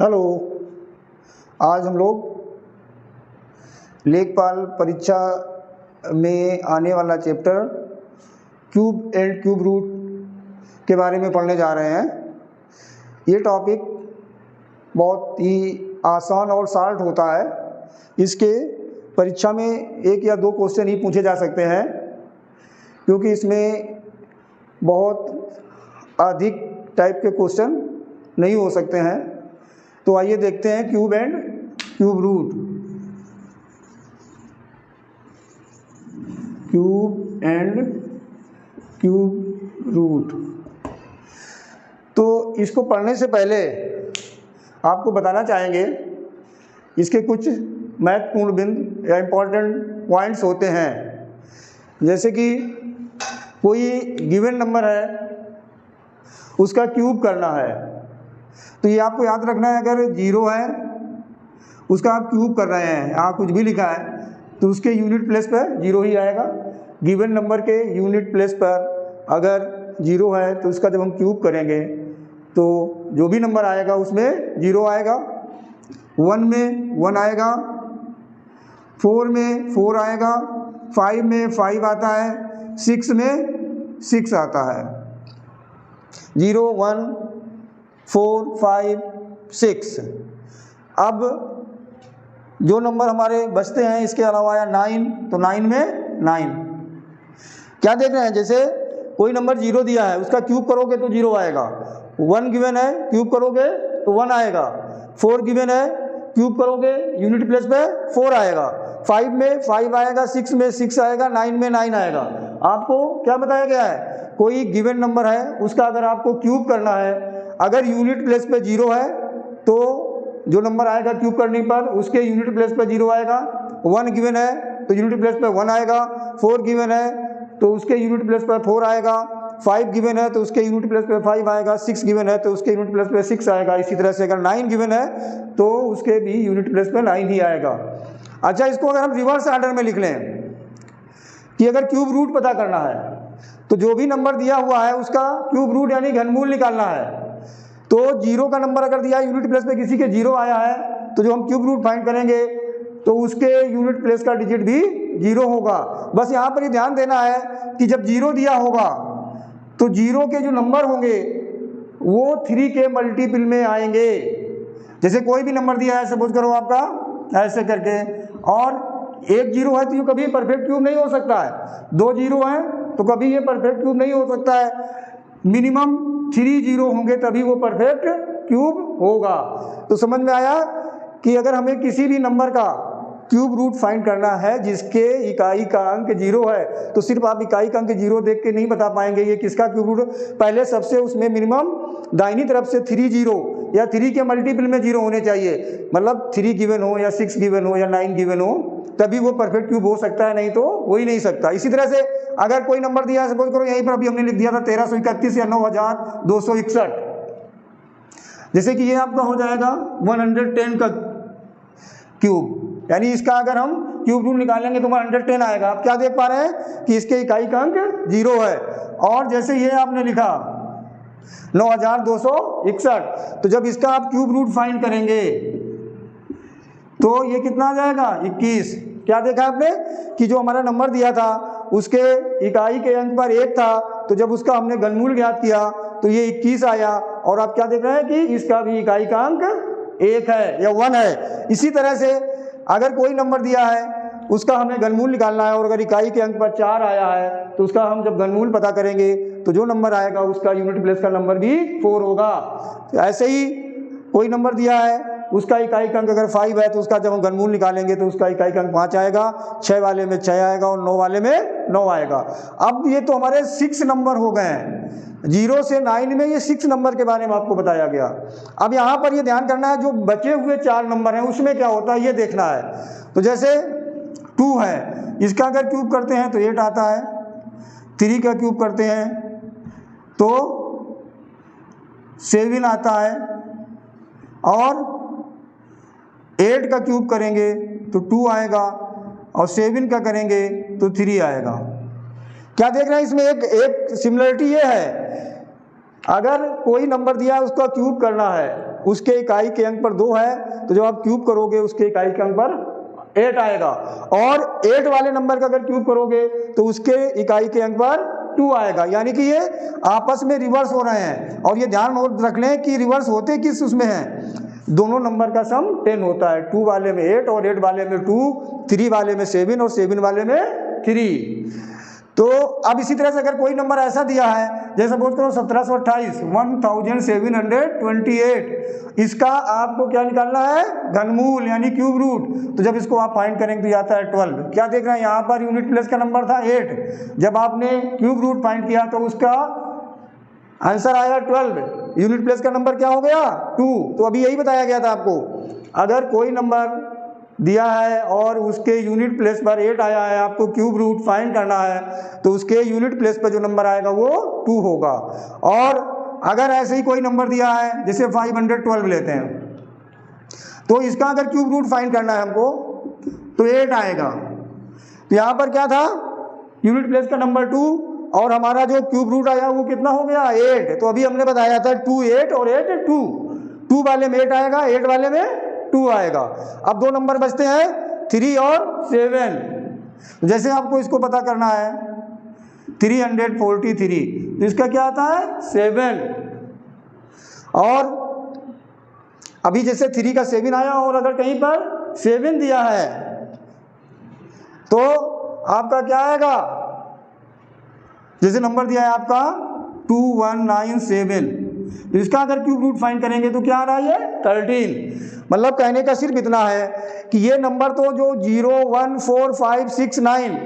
Hello. आज हम लोग लेखपाल परीक्षा में आने वाला chapter cube and cube root के बारे में पढ़ने जा रहे हैं। ये टॉपिक बहुत ही आसान और शॉर्ट होता है। इसके परीक्षा में एक या दो क्वेश्चन ही पूछे जा सकते हैं, क्योंकि इसमें बहुत अधिक टाइप के क्वेश्चन नहीं हो सकते हैं। तो आइए देखते हैं cube and cube root. Cube and cube root. तो इसको पढ़ने से पहले आपको बताना चाहेंगे इसके कुछ महत्वपूर्ण बिंदु या इम्पोर्टेंट पॉइंट्स होते हैं। जैसे कि कोई गिवन नंबर है, उसका क्यूब करना है, तो ये आपको याद रखना है। अगर 0 है, उसका आप क्यूब कर रहे हैं, यहाँ कुछ भी लिखा है तो उसके यूनिट प्लेस पर 0 ही आएगा। गिवन नंबर के यूनिट प्लेस पर अगर 0 है तो उसका जब हम क्यूब करेंगे तो जो भी नंबर आएगा उसमें 0 आएगा। 1 में 1 आएगा, 4 में 4 आएगा, 5 में 5 आता है, 6 में 6 आता है। 0 1 4 5 6। अब जो नंबर हमारे बचते हैं इसके अलावा या 9, तो 9 में 9। क्या देख रहे हैं? जैसे कोई नंबर 0 दिया है, उसका क्यूब करोगे तो 0 आएगा। 1 गिवन है, क्यूब करोगे तो 1 आएगा। 4 गिवन है, क्यूब करोगे यूनिट प्लेस पे 4 आएगा। 5 में 5 आएगा, 6 में 6 आएगा, 9 में 9 आएगा। आपको क्या बताया गया है? कोई गिवन नंबर है, उसका अगर आपको क्यूब करना है, अगर यूनिट प्लेस पे 0 है तो जो नंबर आएगा क्यूब करने पर उसके यूनिट प्लेस पे 0 आएगा। 1 गिवन है तो यूनिट प्लेस पे 1 आएगा। 4 गिवन है तो उसके यूनिट प्लेस पर 4 आएगा। 5 गिवन है तो उसके यूनिट प्लेस पे 5 आएगा। 6 गिवन है तो उसके यूनिट प्लेस पे 6 आएगा। इसी तरह से अगर 9 गिवन है तो उसके भी यूनिट प्लेस पे 9 ही आएगा। अच्छा, इसको अगर हम रिवर्स ऑर्डर में लिख लें कि अगर क्यूब रूट पता करना है तो जो भी नंबर दिया हुआ है उसका क्यूब रूट यानी घनमूल निकालना है। तो 0 का नंबर अगर दिया, यूनिट प्लेस पे किसी के 0 आया है, तो जो हम क्यूब रूट फाइंड करेंगे तो उसके यूनिट प्लेस का डिजिट भी 0 होगा। बस यहाँ पर ये ध्यान देना है कि जब 0 दिया होगा तो 0 के जो नंबर होंगे वो 3 के मल्टीपल में आएंगे। जैसे कोई भी नंबर दिया है, सपोज करो आपका ऐसे करके, और 1 0 है तो ये कभी परफेक्ट क्यूब नहीं हो सकता है। 2 0 है तो कभी ये परफेक्ट क्यूब नहीं हो सकता है। मिनिमम 3 0 होंगे तभी वो परफेक्ट क्यूब होगा। तो समझ में आया कि अगर हमें किसी भी नंबर का क्यूब रूट फाइंड करना है जिसके इकाई का अंक 0 है, तो सिर्फ आप इकाई का अंक 0 देख के नहीं बता पाएंगे ये किसका क्यूब रूट। पहले सबसे उसमें मिनिमम दाहिनी तरफ से 3 0 या 3 के मल्टीपल में 0 होने चाहिए। मतलब 3 गिवन हो या 6 गिवन हो या 9 गिवन हो, तभी वो परफेक्ट क्यूब हो सकता है, नहीं तो हो ही नहीं सकता। इसी तरह से अगर कोई नंबर दिया है, सपोज करो यहीं पर अभी हमने लिख दिया था 1331 या 9261, जैसे कि ये आपका हो जाएगा 110 का क्यूब, यानी इसका अगर हम क्यूब रूट निकालेंगे तो 110 आएगा। आप क्या देख पा रहे हैं कि इसके इकाई का अंक 0 है। और जैसे ये आपने लिखा 9261, तो जब इसका आप क्यूब रूट फाइंड करेंगे तो ये कितना आ जाएगा? 21। क्या देखा आपने कि जो हमारा नंबर दिया था उसके इकाई के अंक पर 1 था, तो जब उसका हमने घनमूल ज्ञात किया तो ये 21 आया। और आप क्या देख रहे हैं कि इसका भी इकाई का अंक 1 है या 1 है। इसी तरह से अगर कोई नंबर दिया है, उसका हमें घनमूल निकालना है, और अगर इकाई के अंक पर 4 आया है तो उसका हम जब घनमूल पता करेंगे तो जो नंबर आएगा उसका यूनिट प्लेस का नंबर भी 4 होगा। ऐसे ही कोई नंबर दिया है, उसका इकाई का अंक अगर 5 है तो उसका जब हम घनमूल निकालेंगे तो उसका इकाई का अंक 5 आएगा। 6 वाले में 6 आएगा और 9 वाले में 9 आएगा। अब ये तो हमारे 6 नंबर हो गए हैं। 0 से 9 में ये 6 नंबर के बारे में आपको बताया गया। अब यहाँ पर ये ध्यान करना है जो बचे हुए 4 नंबर हैं उसमें क्या होता है ये देखना है। तो जैसे 2 है, इसका अगर क्यूब करते हैं तो 8 आता है। 3 का क्यूब करते हैं तो 7 आता है, और 8 का क्यूब करेंगे तो 2 आएगा, और 7 का करेंगे तो 3 आएगा। क्या देख रहे हैं इसमें? एक सिमिलरिटी ये है, अगर कोई नंबर दिया है उसका क्यूब करना है उसके इकाई के अंक पर 2 है, तो जब आप क्यूब करोगे उसके इकाई के अंक पर 8 आएगा, और 8 वाले नंबर का अगर क्यूब करोगे तो उसके इकाई के अंक पर 2 आएगा। यानी कि ये आपस में रिवर्स हो रहे हैं, और ये ध्यान रख लें कि रिवर्स होते किस उसमें हैं, दोनों नंबर का सम 10 होता है। 2 वाले में 8 और 8 वाले में 2, 3 वाले में 7 और 7 वाले में 3। तो अब इसी तरह से अगर कोई नंबर ऐसा दिया है, जैसे सपोज करो 1728, 1728, इसका आपको क्या निकालना है, घनमूल यानी क्यूब रूट। तो जब इसको आप फाइंड करेंगे तो आता है 12। क्या देख रहे हैं, यहाँ पर यूनिट प्लेस का नंबर था 8, जब आपने क्यूब रूट फाइंड किया तो उसका आंसर आया 12, यूनिट प्लेस का नंबर क्या हो गया 2। तो अभी यही बताया गया था आपको, अगर कोई नंबर दिया है और उसके यूनिट प्लेस पर 8 आया है, आपको क्यूब रूट फाइंड करना है, तो उसके यूनिट प्लेस पर जो नंबर आएगा वो 2 होगा। और अगर ऐसे ही कोई नंबर दिया है, जैसे 512 लेते हैं, तो इसका अगर क्यूब रूट फाइंड करना है हमको तो 8 आएगा। तो यहाँ पर क्या था, यूनिट प्लेस का नंबर 2 और हमारा जो क्यूब रूट आया वो कितना हो गया 8। तो अभी हमने बताया था 2 8 और 8 2, 2 वाले में 8 आएगा, 8 वाले में 2 आएगा। अब 2 नंबर बचते हैं 3 और 7। जैसे आपको इसको पता करना है 343, तो इसका क्या आता है 7। और अभी जैसे 3 का 7 आया और अगर कहीं पर 7 दिया है तो आपका क्या आएगा, जैसे नंबर दिया है आपका 2197, तो इसका अगर क्यूब रूट फाइंड करेंगे तो क्या आ रहा है 13। मतलब कहने का सिर्फ इतना है कि ये नंबर तो जो 0 1 4 5 6 9,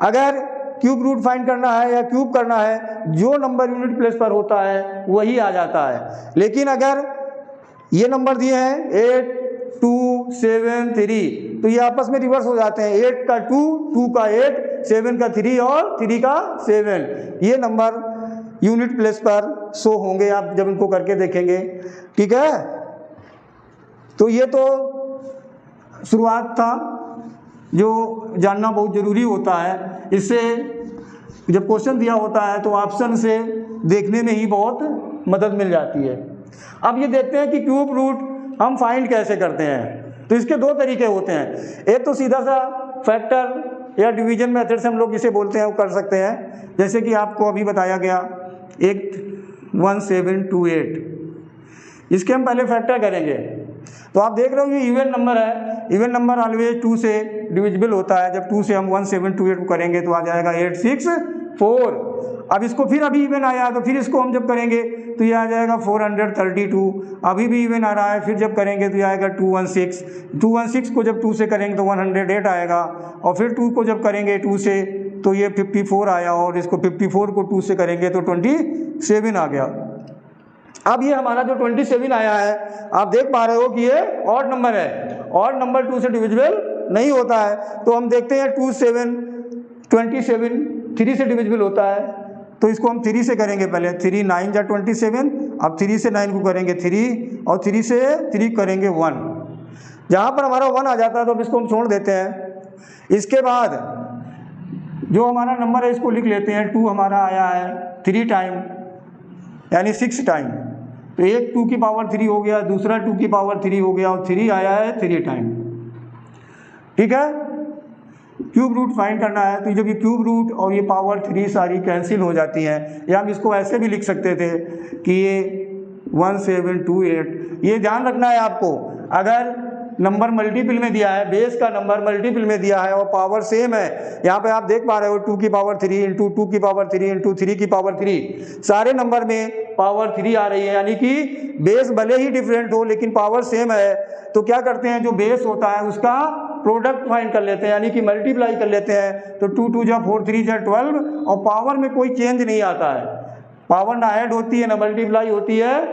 अगर क्यूब रूट फाइंड करना है या क्यूब करना है, जो नंबर यूनिट प्लेस पर होता है वही आ जाता है। लेकिन अगर ये नंबर दिए हैं 8 2 7 3, तो ये आपस में रिवर्स हो जाते हैं, 8 का 2, 2 का 8, 7 का 3 और 3 का 7। ये नंबर यूनिट प्लेस पर शो होंगे आप जब इनको करके देखेंगे, ठीक है। तो ये तो शुरुआत था जो जानना बहुत ज़रूरी होता है। इससे जब क्वेश्चन दिया होता है तो ऑप्शन से देखने में ही बहुत मदद मिल जाती है। अब ये देखते हैं कि क्यूब रूट हम फाइंड कैसे करते हैं। तो इसके 2 तरीके होते हैं, एक तो सीधा सा फैक्टर या डिवीजन मेथड से हम लोग जिसे बोलते हैं वो कर सकते हैं, जैसे कि आपको अभी बताया गया 1728, इसके हम पहले फैक्टर करेंगे। तो आप देख रहे हो ये इवन नंबर है, इवन नंबर ऑलवेज 2 से डिविजिबल होता है। जब 2 से हम 1728 को करेंगे तो आ जाएगा 864। अब इसको फिर अभी इवन आया तो फिर इसको हम जब करेंगे तो ये आ जाएगा 432। अभी भी इवन आ रहा है, फिर जब करेंगे तो ये आएगा 216। 216 को जब 2 से करेंगे तो 108 आएगा, और फिर 2 को जब करेंगे 2 से तो ये 54 आया, और इसको 54 को 2 से करेंगे तो 27 आ गया। अब ये हमारा जो 27 आया है, आप देख पा रहे हो कि ये ऑड नंबर है, ऑड नंबर 2 से डिविजिबल नहीं होता है। तो हम देखते हैं 27 3 से डिविजिबल होता है, तो इसको हम 3 से करेंगे पहले। 3 9 जा 27, अब 3 से 9 को करेंगे 3, और 3 से 3 करेंगे 1। जहाँ पर हमारा 1 आ जाता है तो अब इसको हम छोड़ देते हैं। इसके बाद जो हमारा नंबर है इसको लिख लेते हैं। 2 हमारा आया है 3 टाइम, यानी 6 टाइम, तो एक 2 की पावर 3 हो गया, दूसरा 2 की पावर 3 हो गया, और 3 आया है 3 टाइम, ठीक है। क्यूब रूट फाइंड करना है, तो जब ये क्यूब रूट और ये पावर 3 सारी कैंसिल हो जाती हैं, या हम इसको ऐसे भी लिख सकते थे कि ये 1728। ये ध्यान रखना है आपको, अगर नंबर मल्टीपल में दिया है, बेस का नंबर मल्टीपल में दिया है और पावर सेम है, यहाँ पे आप देख पा रहे हो 2 की पावर 3 इंटू 2 की पावर 3 इंटू 3 की पावर 3, सारे नंबर में पावर 3 आ रही है, यानी कि बेस भले ही डिफरेंट हो लेकिन पावर सेम है। तो क्या करते हैं, जो बेस होता है उसका प्रोडक्ट फाइंड कर लेते हैं, यानी कि मल्टीप्लाई कर लेते हैं। तो 2 2 जा 4 3 जा 12, और पावर में कोई चेंज नहीं आता है, पावर ना ऐड होती है ना मल्टीप्लाई होती है,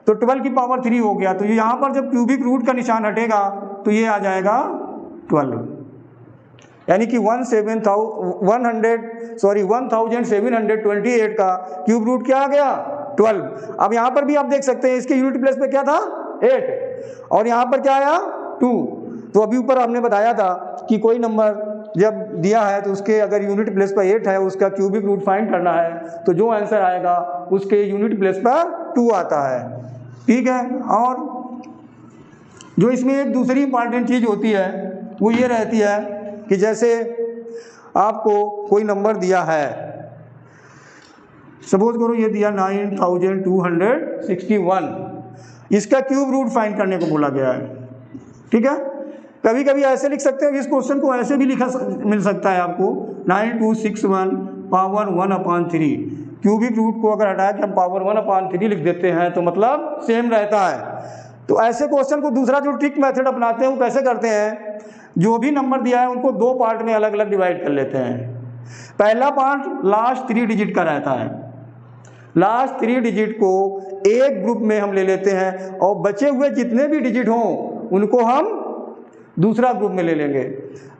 तो 12 की पावर 3 हो गया। तो यहाँ पर जब क्यूबिक रूट का निशान हटेगा तो ये आ जाएगा 12, यानी कि 1728 का क्यूब रूट क्या आ गया 12। अब यहाँ पर भी आप देख सकते हैं इसके यूनिट प्लेस पे क्या था 8, और यहाँ पर क्या आया 2। तो अभी ऊपर हमने बताया था कि कोई नंबर जब दिया है तो उसके अगर यूनिट प्लेस पर 8 है, उसका क्यूबिक रूट फाइंड करना है, तो जो आंसर आएगा उसके यूनिट प्लेस पर 2 आता है, ठीक है। और जो इसमें एक दूसरी इंपॉर्टेंट चीज़ होती है वो ये रहती है कि जैसे आपको कोई नंबर दिया है, सपोज करो ये दिया 9261, इसका क्यूब रूट फाइंड करने को बोला गया है। ठीक है, कभी कभी ऐसे लिख सकते हैं, इस क्वेश्चन को ऐसे भी लिखा मिल सकता है आपको 9261 पावर 1/3। क्यूबिक रूट को अगर हटा के हम पावर 1/3 लिख देते हैं तो मतलब सेम रहता है। तो ऐसे क्वेश्चन को दूसरा जो ट्रिक मेथड अपनाते हैं वो कैसे करते हैं, जो भी नंबर दिया है उनको दो पार्ट में अलग अलग डिवाइड कर लेते हैं। पहला पार्ट लास्ट 3 डिजिट का रहता है, लास्ट 3 डिजिट को एक ग्रुप में हम ले लेते हैं और बचे हुए जितने भी डिजिट हों उनको हम दूसरा ग्रुप में ले लेंगे।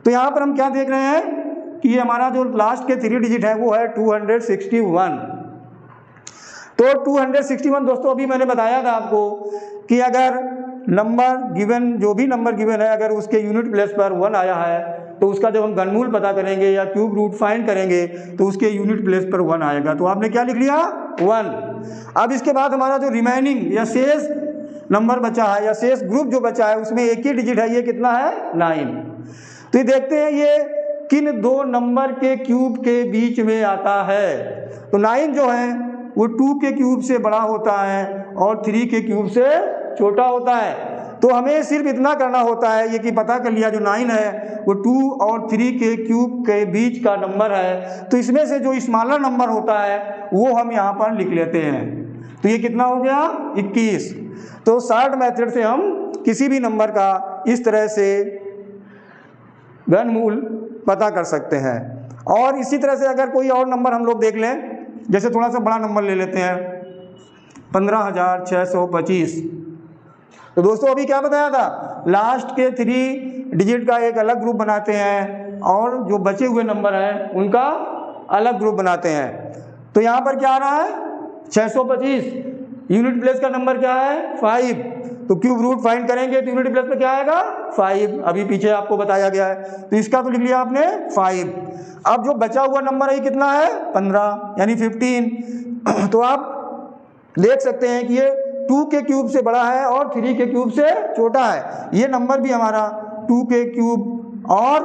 तो यहाँ पर हम क्या देख रहे हैं कि ये हमारा जो लास्ट के 3 डिजिट है वो है 261। तो 261 दोस्तों अभी मैंने बताया था आपको कि अगर नंबर गिवन, जो भी नंबर गिवन है, अगर उसके यूनिट प्लेस पर 1 आया है तो उसका जब हम घनमूल पता करेंगे या क्यूब रूट फाइंड करेंगे तो उसके यूनिट प्लेस पर 1 आएगा। तो आपने क्या लिख लिया 1। अब इसके बाद हमारा जो रिमेनिंग या शेष नंबर बचा है या शेष ग्रुप जो बचा है उसमें एक ही डिजिट है, ये कितना है 9। तो ये देखते हैं ये किन दो नंबर के क्यूब के बीच में आता है। तो 9 जो है वो 2 के क्यूब से बड़ा होता है और 3 के क्यूब से छोटा होता है। तो हमें सिर्फ इतना करना होता है, ये कि पता कर लिया जो 9 है वो 2 और 3 के क्यूब के बीच का नंबर है। तो इसमें से जो स्मॉलर नंबर होता है वो हम यहाँ पर लिख लेते हैं। तो ये कितना हो गया 21। तो शॉर्ट मेथड से हम किसी भी नंबर का इस तरह से घनमूल पता कर सकते हैं। और इसी तरह से अगर कोई और नंबर हम लोग देख लें, जैसे थोड़ा सा बड़ा नंबर ले लेते हैं 15,625। तो दोस्तों अभी क्या बताया था, लास्ट के 3 डिजिट का एक अलग ग्रुप बनाते हैं और जो बचे हुए नंबर हैं उनका अलग ग्रुप बनाते हैं। तो यहाँ पर क्या आ रहा है 625, यूनिट प्लेस का नंबर क्या है 5। तो क्यूब रूट फाइंड करेंगे तो यूनिट प्लेस पे क्या आएगा 5, अभी पीछे आपको बताया गया है। तो इसका तो लिख लिया आपने 5। अब जो बचा हुआ नंबर है ये कितना है 15 यानी 15। तो आप देख सकते हैं कि ये 2 के क्यूब से बड़ा है और 3 के क्यूब से छोटा है। ये नंबर भी हमारा 2 के क्यूब और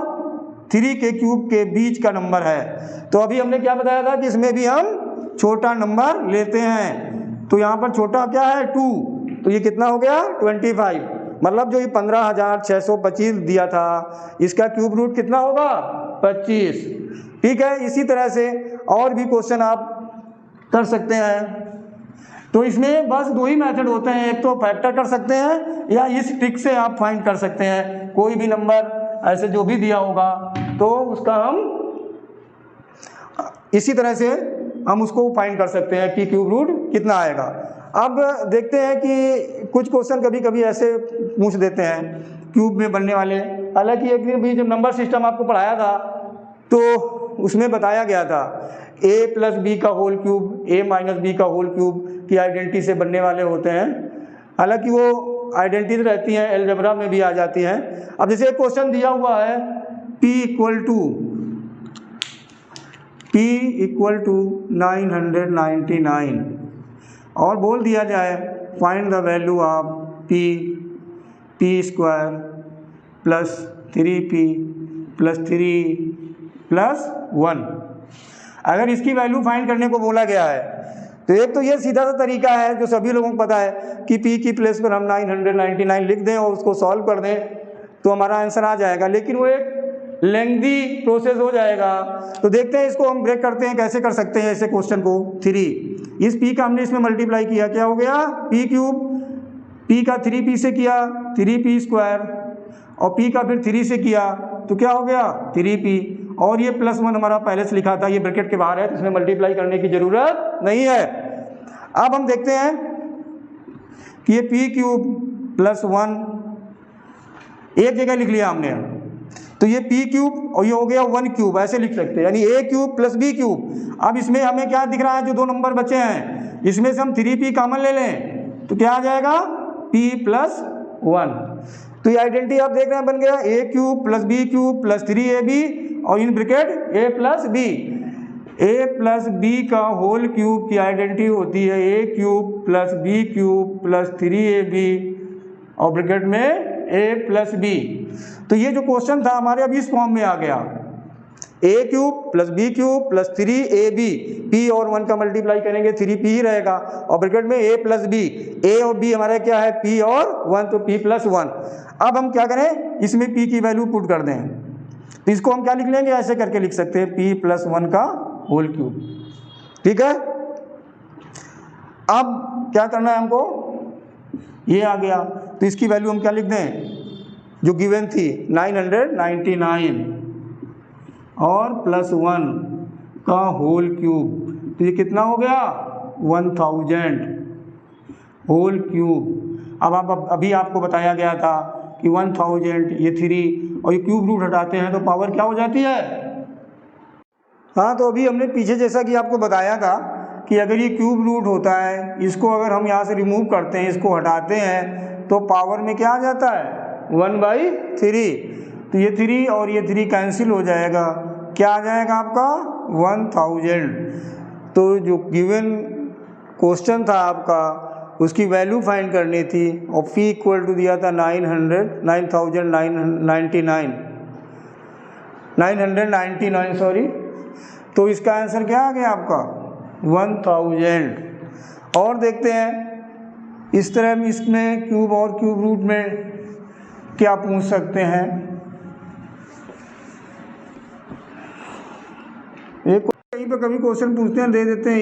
3 के क्यूब के बीच का नंबर है। तो अभी हमने क्या बताया था कि इसमें भी हम छोटा नंबर लेते हैं। तो यहाँ पर छोटा क्या है 2, तो ये कितना हो गया 25। मतलब जो ये 15,625 दिया था इसका क्यूब रूट कितना होगा 25। ठीक है, इसी तरह से और भी क्वेश्चन आप कर सकते हैं। तो इसमें बस 2 ही मेथड होते हैं, एक तो फैक्टर कर सकते हैं या इस ट्रिक से आप फाइंड कर सकते हैं। कोई भी नंबर ऐसे जो भी दिया होगा तो उसका हम इसी तरह से हम उसको फाइंड कर सकते हैं कि क्यूब रूट कितना आएगा। अब देखते हैं कि कुछ क्वेश्चन कभी कभी ऐसे पूछ देते हैं क्यूब में बनने वाले। हालांकि एक दिन भी जब नंबर सिस्टम आपको पढ़ाया था तो उसमें बताया गया था a + b का होल क्यूब a - b का होल क्यूब की आइडेंटिटी से बनने वाले होते हैं। हालांकि वो आइडेंटिटी रहती हैं, अलजेब्रा में भी आ जाती हैं। अब जैसे एक क्वेश्चन दिया हुआ है p = 999 और बोल दिया जाए find the value of p square plus 3p plus 3 plus 1। अगर इसकी वैल्यू फाइंड करने को बोला गया है तो एक तो ये सीधा सा तरीका है जो सभी लोगों को पता है कि p की प्लेस पर हम 999 लिख दें और उसको सॉल्व कर दें तो हमारा आंसर आ जाएगा। लेकिन वो एक लेंथी प्रोसेस हो जाएगा। तो देखते हैं इसको हम ब्रेक करते हैं कैसे कर सकते हैं ऐसे क्वेश्चन को। 3 इस p का हमने इसमें मल्टीप्लाई किया, क्या हो गया p क्यूब, p का 3p से किया 3p स्क्वायर और p का फिर 3 से किया तो क्या हो गया 3p और ये +1 हमारा पहले से लिखा था, ये ब्रैकेट के बाहर है तो इसमें मल्टीप्लाई करने की ज़रूरत नहीं है। अब हम देखते हैं कि ये p क्यूब +1 एक जगह लिख लिया हमने, तो ये p क्यूब और ये हो गया 1 क्यूब, ऐसे लिख सकते हैं यानी a क्यूब + b क्यूब। अब इसमें हमें क्या दिख रहा है, जो 2 नंबर बचे हैं इसमें से हम 3p कॉमन ले लें तो क्या आ जाएगा p + 1। तो ये आइडेंटिटी आप देख रहे हैं बन गया a cube + b cube + 3ab और in bracket a + b। A plus B का होल क्यूब की आइडेंटिटी होती है A cube plus B cube plus 3ab और ब्रैकेट में ए प्लस बी। तो ये जो क्वेश्चन था हमारे अब इस फॉर्म में आ गया, A cube plus B cube plus 3ab, p और 1 का मल्टीप्लाई करेंगे 3p ही रहेगा और ब्रैकेट में a प्लस बी, a और b हमारा क्या है p और 1, तो p प्लस 1। अब हम क्या करें, इसमें p की वैल्यू पुट कर दें, तो इसको हम क्या लिख लेंगे, ऐसे करके लिख सकते हैं p प्लस 1 का होल क्यूब। ठीक है, अब क्या करना है हमको, ये आ गया तो इसकी वैल्यू हम क्या लिख दें, जो गिवन थी 999 और प्लस 1 का होल क्यूब, तो ये कितना हो गया 1000 होल क्यूब। अब आप अभी आपको बताया गया था कि 1000 ये 3 और ये क्यूब रूट हटाते हैं तो पावर क्या हो जाती है। हाँ, तो अभी हमने पीछे जैसा कि आपको बताया था कि अगर ये क्यूब रूट होता है, इसको अगर हम यहाँ से रिमूव करते हैं, इसको हटाते हैं तो पावर में क्या आ जाता है 1/3। तो ये 3 और ये 3 कैंसिल हो जाएगा, क्या आ जाएगा आपका 1000। तो जो गिवन क्वेश्चन था आपका उसकी वैल्यू फाइंड करनी थी और फी इक्वल टू दिया था 999 सॉरी, तो इसका आंसर क्या आ गया आपका 1000। और देखते हैं इस तरह हम इसमें क्यूब और क्यूब रूट में क्या पूछ सकते हैं। एक कहीं पे कभी क्वेश्चन पूछते हैं, दे देते हैं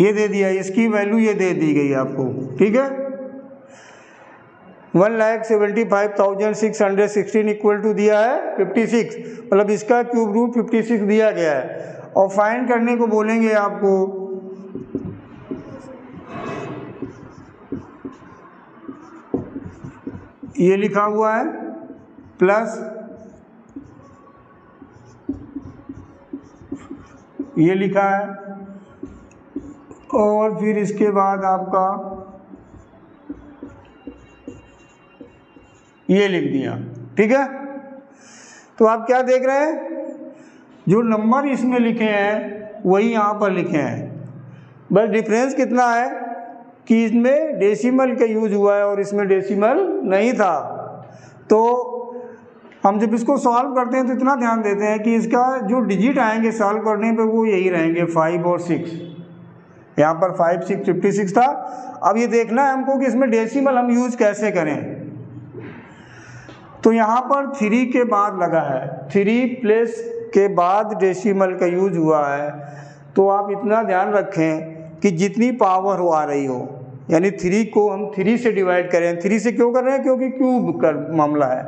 ये दे दिया, इसकी वैल्यू ये दे दी गई आपको। ठीक है, 1,75,616 इक्वल टू दिया है 56, मतलब इसका क्यूब रूट 56 दिया गया है और फाइंड करने को बोलेंगे आपको ये लिखा हुआ है प्लस ये लिखा है और फिर इसके बाद आपका ये लिख दिया। ठीक है, तो आप क्या देख रहे हैं, जो नंबर इसमें लिखे हैं वही यहाँ पर लिखे हैं, बस डिफरेंस कितना है कि इसमें डेसिमल का यूज हुआ है और इसमें डेसिमल नहीं था। तो हम जब इसको सॉल्व करते हैं तो इतना ध्यान देते हैं कि इसका जो डिजिट आएंगे सॉल्व करने पे वो यही रहेंगे 5 और 6। यहाँ पर 5 6 56 था। अब ये देखना है हमको कि इसमें डेसिमल हम यूज कैसे करें। तो यहाँ पर 3 के बाद लगा है, 3 प्लस के बाद डेसिमल का यूज हुआ है। तो आप इतना ध्यान रखें कि जितनी पावर हो आ रही हो, यानी 3 को हम 3 से डिवाइड करें। 3 से क्यों कर रहे हैं, क्योंकि क्यूब का मामला है,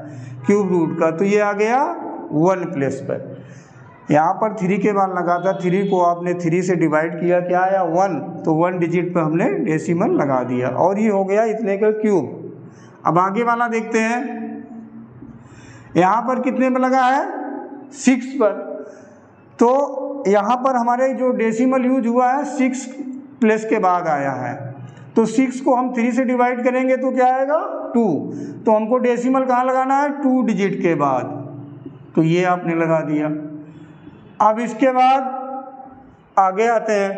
क्यूब रूट का। तो ये आ गया 1 प्लेस पर, यहाँ पर 3 के बाद लगा था, 3 को आपने 3 से डिवाइड किया, क्या आया 1, तो 1 डिजिट पर हमने डेसिमल लगा दिया और ये हो गया इतने का क्यूब। अब आगे वाला देखते हैं, यहाँ पर कितने पर लगा है 6 पर। तो यहाँ पर हमारे जो डेसिमल यूज हुआ है 6 प्लस के बाद आया है, तो 6 को हम 3 से डिवाइड करेंगे तो क्या आएगा 2। तो हमको डेसिमल कहाँ लगाना है 2 डिजिट के बाद, तो ये आपने लगा दिया। अब इसके बाद आगे आते हैं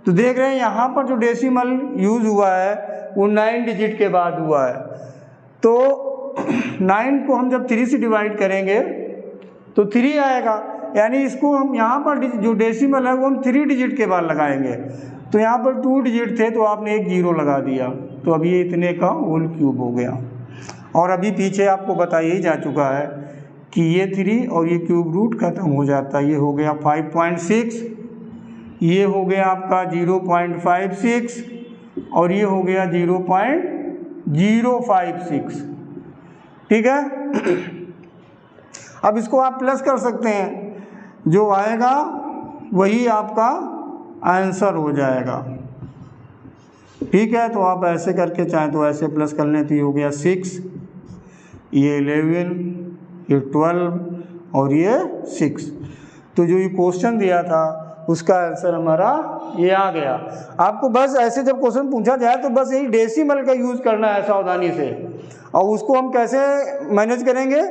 तो देख रहे हैं यहाँ पर जो डेसिमल यूज हुआ है वो 9 डिजिट के बाद हुआ है। तो 9 को हम जब 3 से डिवाइड करेंगे तो 3 आएगा, यानी इसको हम यहाँ पर जो डेसिमल है वो हम 3 डिजिट के बाद लगाएंगे। तो यहाँ पर 2 डिजिट थे तो आपने एक 0 लगा दिया, तो अब ये इतने का होल क्यूब हो गया। और अभी पीछे आपको बताया ही जा चुका है कि ये 3 और ये क्यूब रूट खत्म हो जाता है। ये हो गया 5.6, ये हो गया आपका 0.56 और ये हो गया 0.056। ठीक है, अब इसको आप प्लस कर सकते हैं, जो आएगा वही आपका आंसर हो जाएगा। ठीक है, तो आप ऐसे करके चाहें तो ऐसे प्लस कर लें, तो ये हो गया 6, ये 11, ये 12 और ये 6। तो जो ये क्वेश्चन दिया था उसका आंसर हमारा ये आ गया। आपको बस ऐसे जब क्वेश्चन पूछा जाए तो बस यही डेसिमल का यूज़ करना है सावधानी से। और उसको हम कैसे मैनेज करेंगे,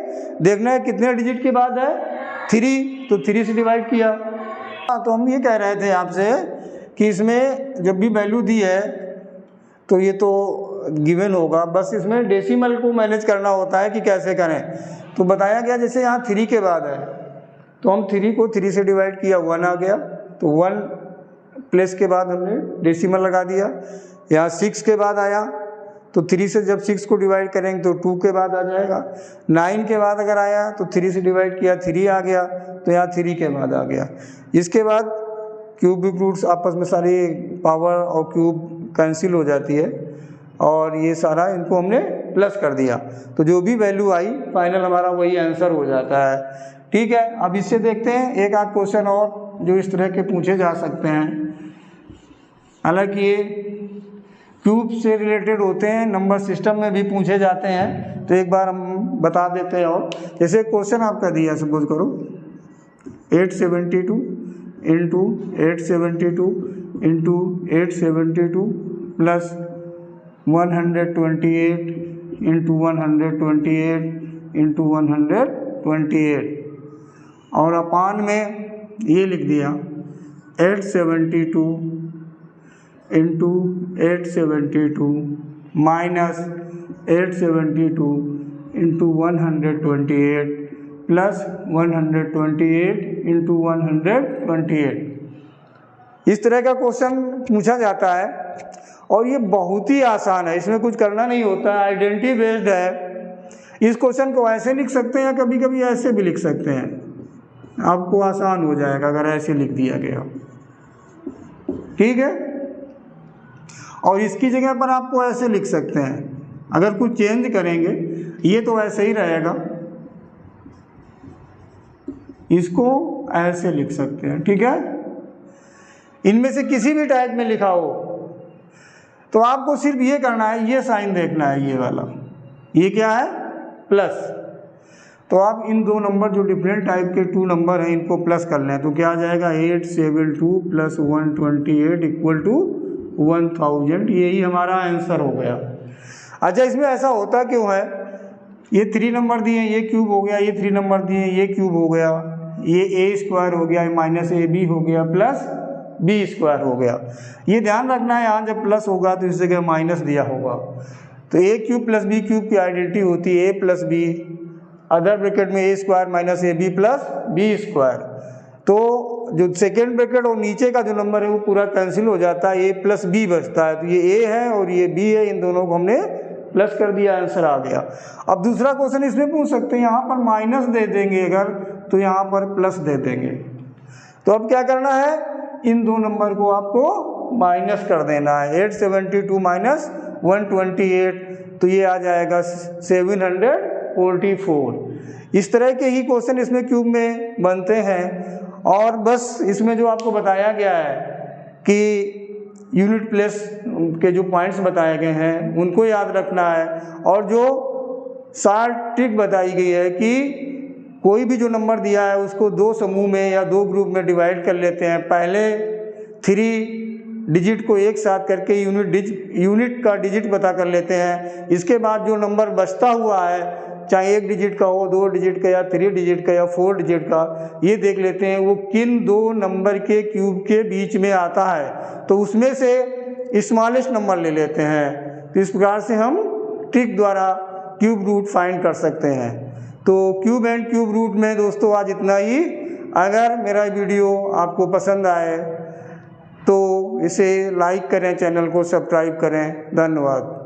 देखना है कितने डिजिट के बाद है 3, तो 3 से डिवाइड किया। तो हम ये कह रहे थे आपसे कि इसमें जब भी वैल्यू दी है तो ये तो गिवन होगा, बस इसमें डेसिमल को मैनेज करना होता है कि कैसे करें। तो बताया गया जैसे यहाँ 3 के बाद है तो हम 3 को 3 से डिवाइड किया, 1 आ गया, तो 1 प्लेस के बाद हमने डेसिमल लगा दिया। यहाँ 6 के बाद आया तो 3 से जब 6 को डिवाइड करेंगे तो 2 के बाद आ जाएगा। 9 के बाद अगर आया तो 3 से डिवाइड किया, 3 आ गया, तो यहाँ 3 के बाद आ गया। इसके बाद क्यूबिक रूट्स आपस में सारी पावर और क्यूब कैंसिल हो जाती है और ये सारा इनको हमने प्लस कर दिया, तो जो भी वैल्यू आई फाइनल हमारा वही आंसर हो जाता है। ठीक है, अब इससे देखते हैं एक आध क्वेश्चन और जो इस तरह के पूछे जा सकते हैं। हालांकि ये क्यूब से रिलेटेड होते हैं, नंबर सिस्टम में भी पूछे जाते हैं, तो एक बार हम बता देते हैं। और जैसे क्वेश्चन आपका दिया, सपोज करो 872 into 872 into 872 plus 128 into 128 into 128 और अपान में ये लिख दिया 872 into 872 minus 872 into 128 plus 128 into 128। इस तरह का क्वेश्चन पूछा जाता है और ये बहुत ही आसान है, इसमें कुछ करना नहीं होता है, आइडेंटिटी बेस्ड है। इस क्वेश्चन को ऐसे लिख सकते हैं, कभी कभी ऐसे भी लिख सकते हैं, आपको आसान हो जाएगा अगर ऐसे लिख दिया गया। ठीक है, और इसकी जगह पर आपको ऐसे लिख सकते हैं, अगर कुछ चेंज करेंगे ये तो ऐसे ही रहेगा, इसको ऐसे लिख सकते हैं। ठीक है, इनमें से किसी भी टाइप में लिखा हो तो आपको सिर्फ ये करना है, ये साइन देखना है, ये वाला, ये क्या है प्लस। तो आप इन दो नंबर जो डिफरेंट टाइप के 2 नंबर हैं इनको प्लस कर लें तो क्या आ जाएगा 872 प्लस 128 इक्वल टू 1000। यही हमारा आंसर हो गया। अच्छा, इसमें ऐसा होता क्यों है, ये 3 नंबर दिए ये क्यूब हो गया, ये 3 नंबर दिए ये क्यूब हो गया, ये a स्क्वायर हो गया, माइनस AB हो गया, प्लस B स्क्वायर हो गया। ये ध्यान रखना है, यहाँ जब प्लस होगा तो इस जगह माइनस दिया होगा। तो a cube plus B cube की आइडेंटिटी होती है a plus B, other bracket में a square minus AB plus B square. तो जो सेकेंड ब्रैकेट और नीचे का जो नंबर है वो पूरा कैंसिल हो जाता है, a प्लस B बचता है। तो ये a है और ये B है, इन दोनों को हमने प्लस कर दिया, आंसर आ गया। अब दूसरा क्वेश्चन इसमें पूछ सकते हैं, यहाँ पर माइनस दे देंगे अगर तो यहाँ पर प्लस दे देंगे। तो अब क्या करना है, इन दो नंबर को आपको माइनस कर देना है। 872 माइनस 128 तो ये आ जाएगा 744। इस तरह के ही क्वेश्चन इसमें क्यूब में बनते हैं। और बस इसमें जो आपको बताया गया है कि यूनिट प्लेस के जो पॉइंट्स बताए गए हैं उनको याद रखना है, और जो शार्ट ट्रिक बताई गई है कि कोई भी जो नंबर दिया है उसको 2 समूह में या 2 ग्रुप में डिवाइड कर लेते हैं। पहले 3 डिजिट को एक साथ करके यूनिट का डिजिट पता कर लेते हैं। इसके बाद जो नंबर बचता हुआ है, चाहे 1 डिजिट का हो, 2 डिजिट का या 3 डिजिट का या 4 डिजिट का, ये देख लेते हैं वो किन 2 नंबर के क्यूब के बीच में आता है, तो उसमें से स्मॉलेस्ट नंबर ले लेते हैं। तो इस प्रकार से हम ट्रिक द्वारा क्यूब रूट फाइंड कर सकते हैं। तो क्यूब एंड क्यूब रूट में दोस्तों आज इतना ही। अगर मेरा वीडियो आपको पसंद आए तो इसे लाइक करें, चैनल को सब्सक्राइब करें। धन्यवाद।